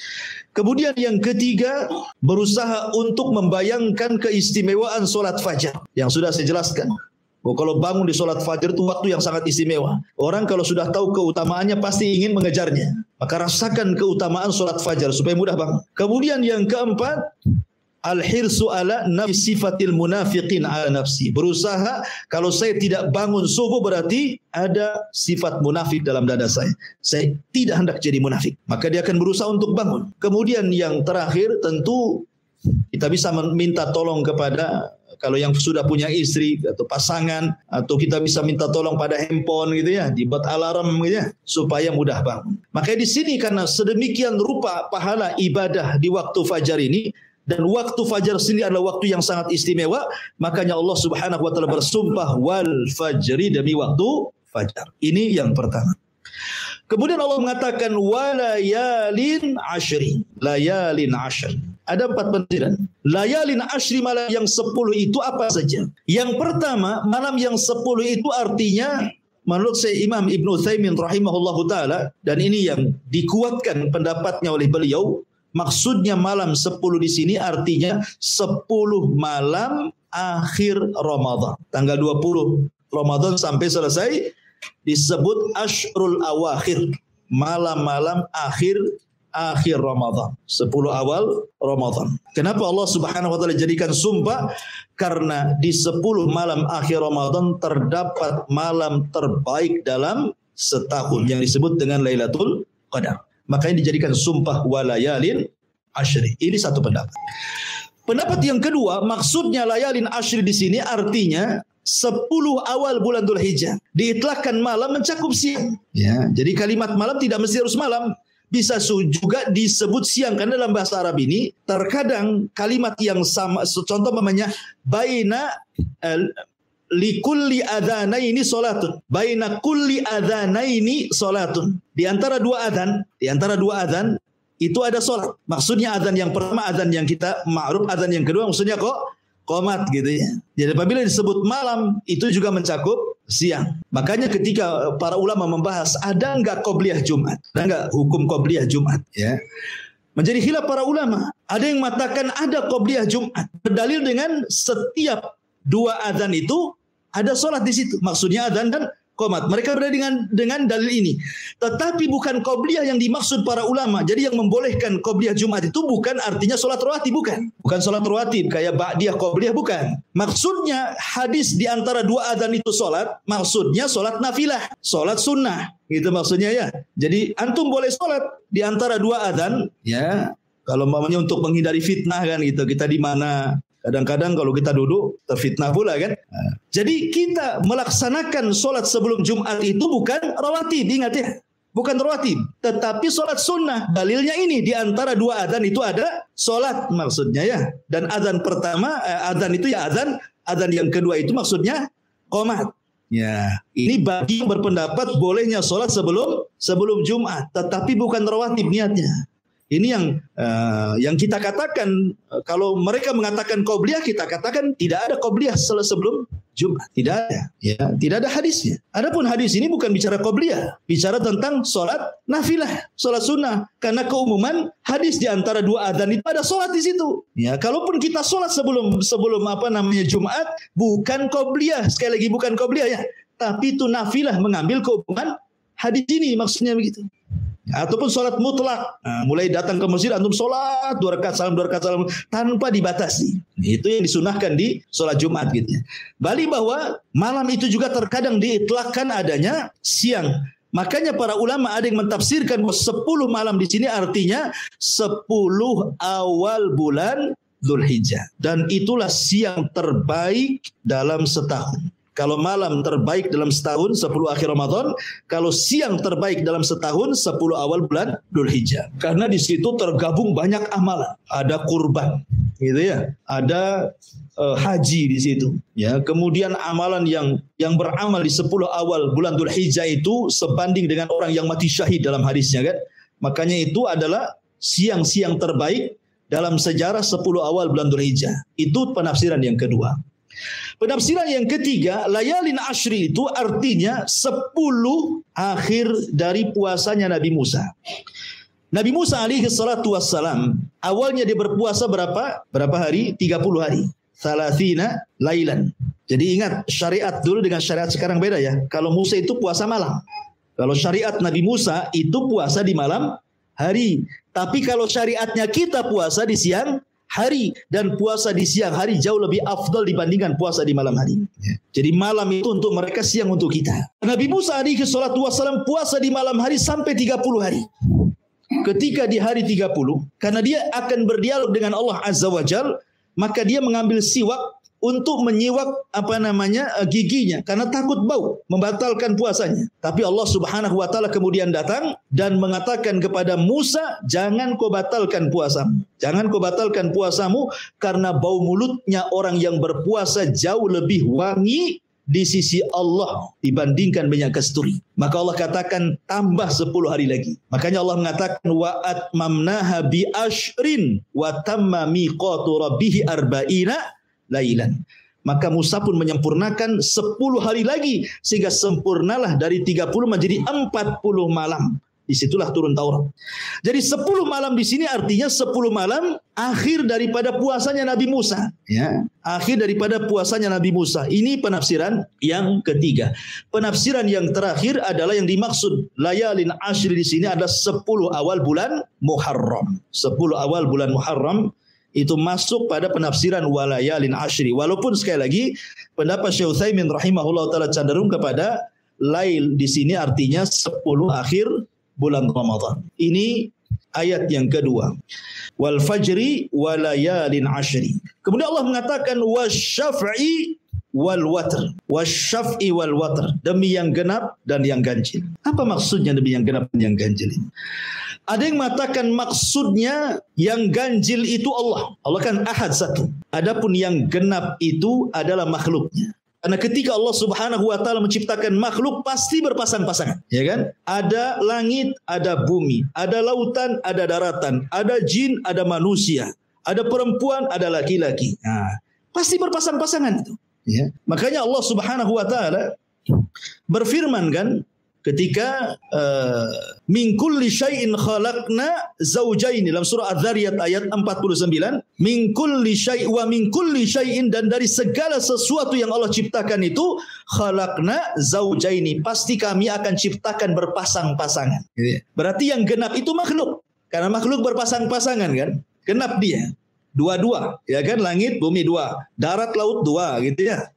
Kemudian yang ketiga, berusaha untuk membayangkan keistimewaan solat fajar yang sudah saya jelaskan. Kalau bangun di solat fajar itu waktu yang sangat istimewa. Orang kalau sudah tahu keutamaannya pasti ingin mengejarnya. Maka rasakan keutamaan solat fajar supaya mudah bangun. Kemudian yang keempat, al-hirsu ala nafsi sifatil munafiqin ala nafsi. Berusaha kalau saya tidak bangun subuh berarti ada sifat munafik dalam dada saya. Saya tidak hendak jadi munafik. Maka dia akan berusaha untuk bangun. Kemudian yang terakhir tentu kita bisa meminta tolong kepada, kalau yang sudah punya istri atau pasangan, atau kita bisa minta tolong pada handphone gitu ya, dibuat alarm gitu ya, supaya mudah bangun. Makanya di sini karena sedemikian rupa pahala ibadah di waktu fajar ini, dan waktu fajar sendiri adalah waktu yang sangat istimewa, makanya Allah Subhanahu wa taala bersumpah wal fajri, demi waktu fajar. Ini yang pertama. Kemudian Allah mengatakan walayalin ashri, layalin ashri. Ada 4 penafsiran. Layalin ashri, malam yang 10 itu apa saja? Yang pertama, malam yang 10 itu artinya menurut saya Imam Ibn Utsaimin rahimahullahu taala, dan ini yang dikuatkan pendapatnya oleh beliau, maksudnya malam 10 di sini artinya 10 malam akhir Ramadan. Tanggal 20 Ramadan sampai selesai disebut Ashrul Awakhir, malam-malam akhir Ramadan, 10 awal Ramadan. Kenapa Allah Subhanahu wa taala jadikan sumpah? Karena di 10 malam akhir Ramadan terdapat malam terbaik dalam setahun yang disebut dengan Lailatul Qadar. Makanya dijadikan sumpah walayalin ashri. Ini satu pendapat. Pendapat yang kedua, maksudnya layalin ashri di sini artinya 10 awal bulan Dzulhijjah. Diitlaqkan malam mencakup siang. Ya, jadi kalimat malam tidak mesti harus malam. Bisa juga disebut siang, karena dalam bahasa Arab ini terkadang kalimat yang sama, contoh namanya baina likulli adzanaini salatun, baina kulli adzanaini salatun. Di antara dua adzan itu ada salat. Maksudnya adzan yang pertama adzan yang kita ma'ruf, adzan yang kedua maksudnya qomat gitu ya. Jadi apabila disebut malam itu juga mencakup siang. Makanya ketika para ulama membahas ada enggak qobliyah Jumat, ada enggak hukum qobliyah Jumat ya, menjadi khilaf para ulama. Ada yang mengatakan ada qobliyah Jumat, berdalil dengan setiap dua adzan itu ada solat di situ. Maksudnya adzan dan qomat. Mereka berada dengan dalil ini. Tetapi bukan qobliyah yang dimaksud para ulama. Jadi yang membolehkan qobliyah Jumat itu bukan artinya solat rawatib, bukan. Bukan solat rawatib kayak ba'diyah qobliyah, bukan. Maksudnya hadis di antara dua adzan itu solat, maksudnya solat nafilah, solat sunnah. Itu maksudnya ya. Jadi antum boleh solat di antara dua adzan, ya. Kalau mamanya untuk menghindari fitnah kan gitu. Kita di mana? Kadang-kadang kalau kita duduk terfitnah pula kan. Jadi kita melaksanakan solat sebelum Jumat itu bukan rawatib, ingat ya. Bukan rawatib, tetapi solat sunnah. Dalilnya ini di antara dua adzan itu ada solat maksudnya ya. Dan adzan pertama, adzan itu ya adzan yang kedua itu maksudnya qomat. Ya, ini bagi yang berpendapat bolehnya solat sebelum Jumat, tetapi bukan rawatib niatnya. Ini yang kita katakan, kalau mereka mengatakan qobliyah, kita katakan tidak ada qobliyah sebelum Jumat. Tidak ada. Ya, tidak ada hadisnya. Adapun hadis ini bukan bicara qobliyah, bicara tentang solat nafilah, solat sunnah. Karena keumuman hadis di antara dua adzan itu ada solat di situ. Ya, kalaupun kita solat sebelum Jumat, bukan qobliyah. Sekali lagi bukan qobliyah ya, tapi itu nafilah mengambil keumuman hadis ini, maksudnya begitu. Ataupun sholat mutlak, mulai datang ke masjid antum sholat 2 rakaat salam tanpa dibatasi. Itu yang disunahkan di sholat Jumat gitu. Balik bahwa malam itu juga terkadang diitlakkan adanya siang. Makanya para ulama ada yang mentafsirkan bahwa 10 malam di sini artinya 10 awal bulan Dzulhijjah, dan itulah siang terbaik dalam setahun. Kalau malam terbaik dalam setahun 10 akhir Ramadan, kalau siang terbaik dalam setahun 10 awal bulan Dzulhijjah. Karena di situ tergabung banyak amalan. Ada kurban, gitu ya. Ada haji di situ. Ya, kemudian amalan yang beramal di 10 awal bulan Dzulhijjah itu sebanding dengan orang yang mati syahid dalam hadisnya kan. Makanya itu adalah siang-siang terbaik dalam sejarah 10 awal bulan Dzulhijjah. Itu penafsiran yang kedua. Penafsiran yang ketiga, layalin ashri itu artinya 10 akhir dari puasanya Nabi Musa. Nabi Musa alaihi salatu wassalam, awalnya dia berpuasa berapa hari? 30 hari. Thalathina lailan. Jadi ingat, syariat dulu dengan syariat sekarang beda ya. Kalau Musa itu puasa malam. Kalau syariat Nabi Musa itu puasa di malam hari. Tapi kalau syariatnya kita puasa di siang hari, dan puasa di siang hari jauh lebih afdal dibandingkan puasa di malam hari. Jadi malam itu untuk mereka, siang untuk kita. Nabi Musa alaihi salatu wassalam puasa di malam hari sampai 30 hari. Ketika di hari 30, karena dia akan berdialog dengan Allah Azza wa Jal, maka dia mengambil siwak untuk menyiwak giginya karena takut bau, membatalkan puasanya. Tapi Allah Subhanahu wa taala kemudian datang dan mengatakan kepada Musa, jangan kau batalkan puasamu. Jangan kau batalkan puasamu karena bau mulutnya orang yang berpuasa jauh lebih wangi di sisi Allah dibandingkan minyak kasturi. Maka Allah katakan tambah 10 hari lagi. Makanya Allah mengatakan wa atmamnaha bi ashrin wa tamma miqatu rabbih arba'ina lailan. Maka Musa pun menyempurnakan 10 hari lagi sehingga sempurnalah dari 30 menjadi 40 malam. Disitulah turun Taurat. Jadi 10 malam di sini artinya 10 malam akhir daripada puasanya Nabi Musa. Ya, akhir daripada puasanya Nabi Musa. Ini penafsiran yang ketiga. Penafsiran yang terakhir adalah yang dimaksud layalin ashri di sini adalah 10 awal bulan Muharram. 10 awal bulan Muharram itu masuk pada penafsiran walayalin ashri. Walaupun sekali lagi pendapat Syekh Utsaimin rahimahullah taala cenderung kepada lail di sini artinya 10 akhir bulan Ramadan. Ini ayat yang kedua. Wal fajri walayalin ashri. Kemudian Allah mengatakan wasyaf'i wal watr. Wasyaf'i wal watr. Demi yang genap dan yang ganjil. Apa maksudnya demi yang genap dan yang ganjil ini? Ada yang mengatakan maksudnya yang ganjil itu Allah. Allah kan ahad satu. Adapun yang genap itu adalah makhluknya. Karena ketika Allah Subhanahu wa taala menciptakan makhluk pasti berpasang-pasangan, ya kan? Ada langit, ada bumi, ada lautan, ada daratan, ada jin, ada manusia, ada perempuan, ada laki-laki. Nah, pasti berpasang-pasangan itu, ya. Makanya Allah Subhanahu wa taala berfirman kan ketika min kulli syai'in khalaqna zaujaini dalam surah Az-Zariyat ayat 49, min kulli syai' wa min kulli syai'in, dan dari segala sesuatu yang Allah ciptakan itu khalaqna zaujaini, pasti kami akan ciptakan berpasang-pasangan. Berarti yang genap itu makhluk, karena makhluk berpasang-pasangan kan, genap dia. Dua-dua, ya kan, langit bumi dua, darat laut dua, gitu ya.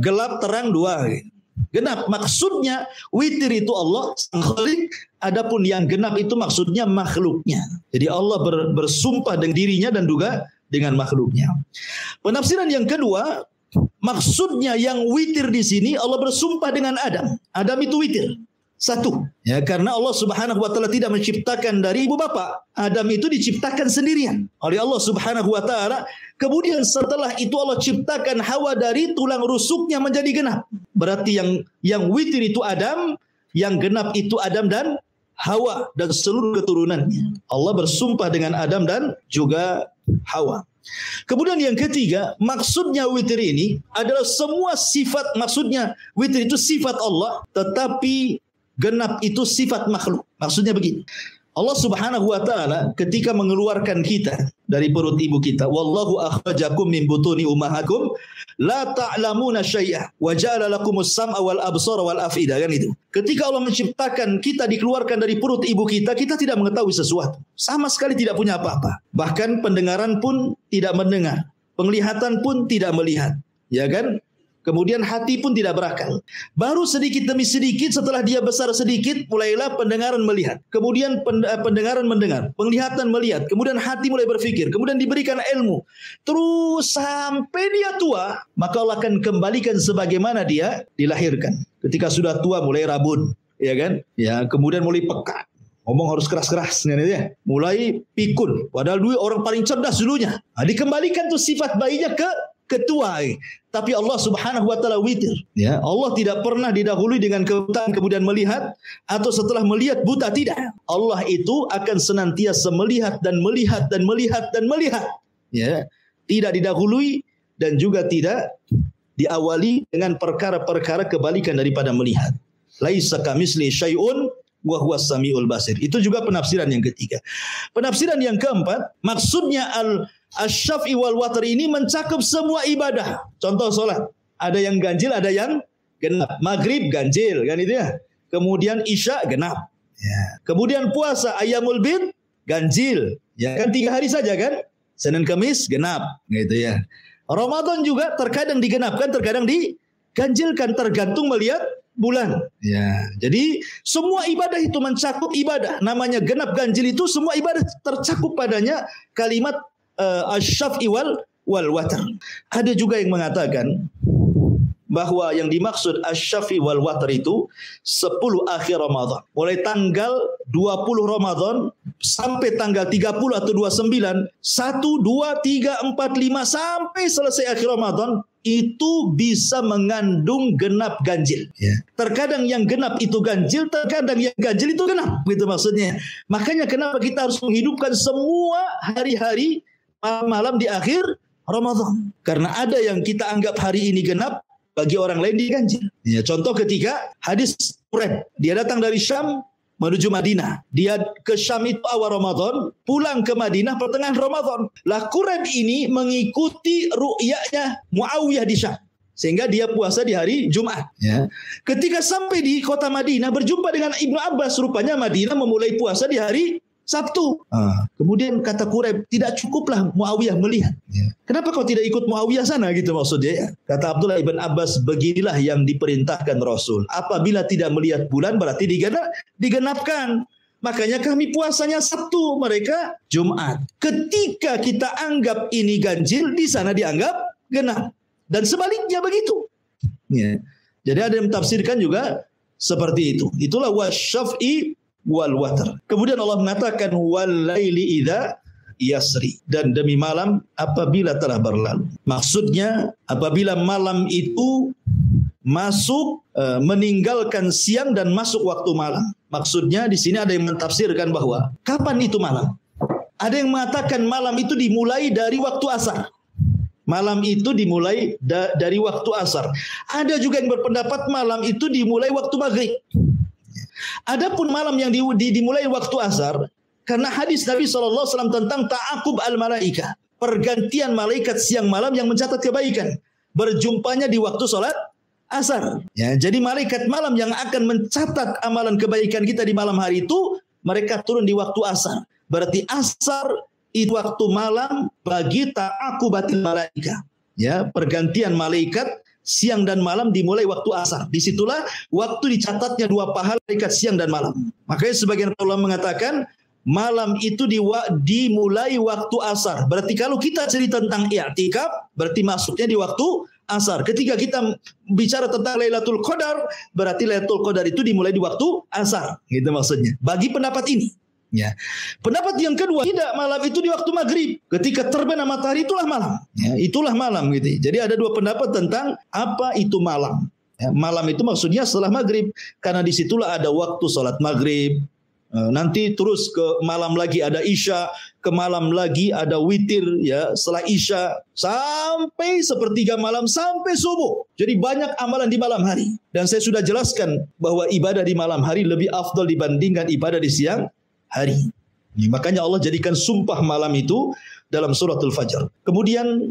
Gelap terang dua, gitu. Genap maksudnya witir itu Allah sang Khalik, adapun yang genap itu maksudnya makhluknya. Jadi Allah bersumpah dengan dirinya dan juga dengan makhluknya. Penafsiran yang kedua, maksudnya yang witir di sini Allah bersumpah dengan Adam. Adam itu witir. Satu, ya, karena Allah Subhanahu wa taala tidak menciptakan dari ibu bapak. Adam itu diciptakan sendirian oleh Allah Subhanahu wa taala. Kemudian setelah itu Allah ciptakan Hawa dari tulang rusuknya menjadi genap. Berarti yang witir itu Adam, yang genap itu Adam dan Hawa dan seluruh keturunannya. Allah bersumpah dengan Adam dan juga Hawa. Kemudian yang ketiga, maksudnya witir ini adalah semua sifat, maksudnya witir itu sifat Allah, tetapi genap itu sifat makhluk. Maksudnya begini, Allah Subhanahu wa taala ketika mengeluarkan kita dari perut ibu kita, wallahu akhrajakum min butuni ummahakum la ta'lamuna syai'a wa ja'ala lakumus sam'a wal absara wal afida, kan itu. Ketika Allah menciptakan kita, dikeluarkan dari perut ibu kita, kita tidak mengetahui sesuatu. Sama sekali tidak punya apa-apa. Bahkan pendengaran pun tidak mendengar, penglihatan pun tidak melihat, ya kan? Kemudian hati pun tidak berakal. Baru sedikit demi sedikit setelah dia besar sedikit, mulailah pendengaran melihat. Kemudian pendengaran mendengar, penglihatan melihat. Kemudian hati mulai berpikir. Kemudian diberikan ilmu. Terus sampai dia tua, maka Allah akan kembalikan sebagaimana dia dilahirkan. Ketika sudah tua mulai rabun, ya kan? Ya, kemudian mulai peka. Ngomong harus keras-keras, ya. Mulai pikun. Padahal dulu orang paling cerdas dulunya. Nah, dikembalikan tuh sifat bayinya ke ketua. Tapi Allah Subhanahu wa taala witir, ya. Allah tidak pernah didahului dengan kebutaan kemudian melihat, atau setelah melihat buta, tidak. Allah itu akan senantiasa melihat dan melihat dan melihat dan melihat, ya. Tidak didahului dan juga tidak diawali dengan perkara-perkara kebalikan daripada melihat. Laisa kamitsli syai'un wa huwas samiul basir. Itu juga penafsiran yang ketiga. Penafsiran yang keempat, maksudnya Asy-Syaf'i wal Watr ini mencakup semua ibadah. Contoh sholat, ada yang ganjil, ada yang genap. Maghrib ganjil, kan itu ya. Kemudian Isya genap. Ya. Kemudian puasa Ayyamul Bid ganjil, ya kan, 3 hari saja kan. Senin Kamis genap, gitu ya. Ramadan juga terkadang digenapkan, terkadang diganjilkan, tergantung melihat bulan. Ya, jadi semua ibadah itu mencakup ibadah. Namanya genap ganjil itu semua ibadah tercakup padanya kalimat Asy-Syaf'i wal Watr. Ada juga yang mengatakan bahwa yang dimaksud Asy-Syaf'i wal Watr itu 10 akhir Ramadan. Mulai tanggal 20 Ramadan sampai tanggal 30 atau 29, 1, 2, 3, 4, 5 sampai selesai akhir Ramadan, itu bisa mengandung genap ganjil. Ya. Terkadang yang genap itu ganjil, terkadang yang ganjil itu genap. Gitu maksudnya. Makanya kenapa kita harus menghidupkan semua hari-hari malam di akhir Ramadan. Karena ada yang kita anggap hari ini genap, bagi orang lain diganjil. Ya, contoh ketika hadis Quraib, dia datang dari Syam menuju Madinah. Dia ke Syam itu awal Ramadan, pulang ke Madinah pertengahan Ramadan. Lah Quraib ini mengikuti ru'yahnya Muawiyah di Syam, sehingga dia puasa di hari Jumat. Ya. Ketika sampai di kota Madinah berjumpa dengan Ibnu Abbas, rupanya Madinah memulai puasa di hari Sabtu. Kemudian kata Quraib, tidak cukuplah Muawiyah melihat. Ya. Kenapa kau tidak ikut Muawiyah sana, gitu maksudnya ya. Kata Abdullah ibn Abbas, beginilah yang diperintahkan Rasul. Apabila tidak melihat bulan berarti digenapkan. Makanya kami puasanya Sabtu, mereka Jumat. Ketika kita anggap ini ganjil, di sana dianggap genap. Dan sebaliknya begitu. Ya. Jadi ada yang mentafsirkan juga seperti itu. Itulah wasy-syaf'i wal watr. Kemudian Allah mengatakan wal laili idza yasri, dan demi malam apabila telah berlalu. Maksudnya apabila malam itu masuk meninggalkan siang dan masuk waktu malam. Maksudnya di sini ada yang mentafsirkan bahwa kapan itu malam? Ada yang mengatakan malam itu dimulai dari waktu asar. Malam itu dimulai dari waktu asar. Ada juga yang berpendapat malam itu dimulai waktu maghrib. Adapun malam yang dimulai waktu asar, karena hadis Nabi SAW tentang ta'aqub al-malaika, pergantian malaikat siang malam yang mencatat kebaikan, berjumpanya di waktu sholat asar. Ya, jadi malaikat malam yang akan mencatat amalan kebaikan kita di malam hari itu, mereka turun di waktu asar. Berarti asar itu waktu malam bagi ta'aqubatil malaika. Ya, pergantian malaikat siang dan malam dimulai waktu asar. Disitulah waktu dicatatnya 2 pahala malaikat siang dan malam. Makanya sebagian ulama mengatakan malam itu dimulai waktu asar. Berarti kalau kita cerita tentang i'tikaf, berarti masuknya di waktu asar. Ketika kita bicara tentang Lailatul Qadar, berarti Lailatul Qadar itu dimulai di waktu asar. Gitu maksudnya. Bagi pendapat ini. Ya. Pendapat yang kedua, tidak, malam itu di waktu maghrib. Ketika terbenam matahari itulah malam. Ya, itulah malam gitu. Jadi ada 2 pendapat tentang apa itu malam. Ya, malam itu maksudnya setelah maghrib. Karena disitulah ada waktu sholat maghrib. Nanti terus ke malam lagi ada isya, ke malam lagi ada witir ya, setelah isya sampai sepertiga malam sampai subuh. Jadi banyak amalan di malam hari. Dan saya sudah jelaskan bahwa ibadah di malam hari lebih afdal dibandingkan ibadah di siang hari. Makanya Allah jadikan sumpah malam itu dalam suratul Fajr. Kemudian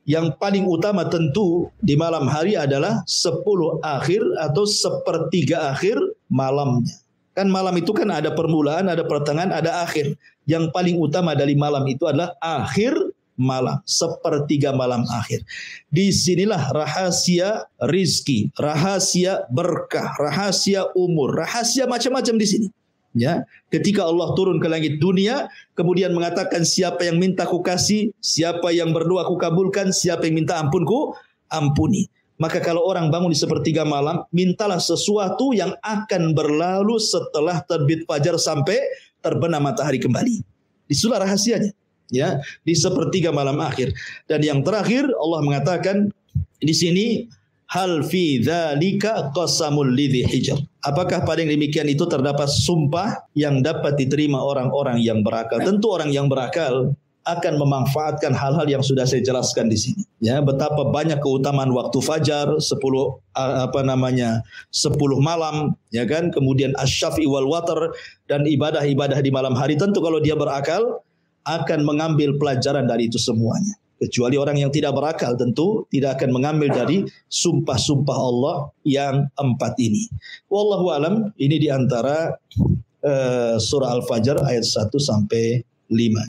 yang paling utama tentu di malam hari adalah 10 akhir atau sepertiga akhir malamnya. Kan malam itu kan ada permulaan, ada pertengahan, ada akhir. Yang paling utama dari malam itu adalah akhir malam, sepertiga malam akhir. Disinilah rahasia rizki, rahasia berkah, rahasia umur, rahasia macam-macam di sini. Ya, ketika Allah turun ke langit dunia, kemudian mengatakan siapa yang minta ku kasih, siapa yang berdoa ku kabulkan, siapa yang minta ampun ku ampuni. Maka kalau orang bangun di sepertiga malam, mintalah sesuatu yang akan berlalu setelah terbit fajar sampai terbenam matahari kembali. Disitulah rahasianya, ya, di sepertiga malam akhir. Dan yang terakhir Allah mengatakan di sini, hal fi dzalika qasamul lidzi hijr. Apakah pada yang demikian itu terdapat sumpah yang dapat diterima orang-orang yang berakal? Tentu orang yang berakal akan memanfaatkan hal-hal yang sudah saya jelaskan di sini. Ya, betapa banyak keutamaan waktu fajar, 10 malam, ya kan? Kemudian asy-syafi wal watar dan ibadah-ibadah di malam hari. Tentu kalau dia berakal akan mengambil pelajaran dari itu semuanya. Kecuali orang yang tidak berakal tentu tidak akan mengambil dari sumpah-sumpah Allah yang 4 ini. Wallahu alam, ini di antara surah Al-Fajr ayat 1 sampai 5.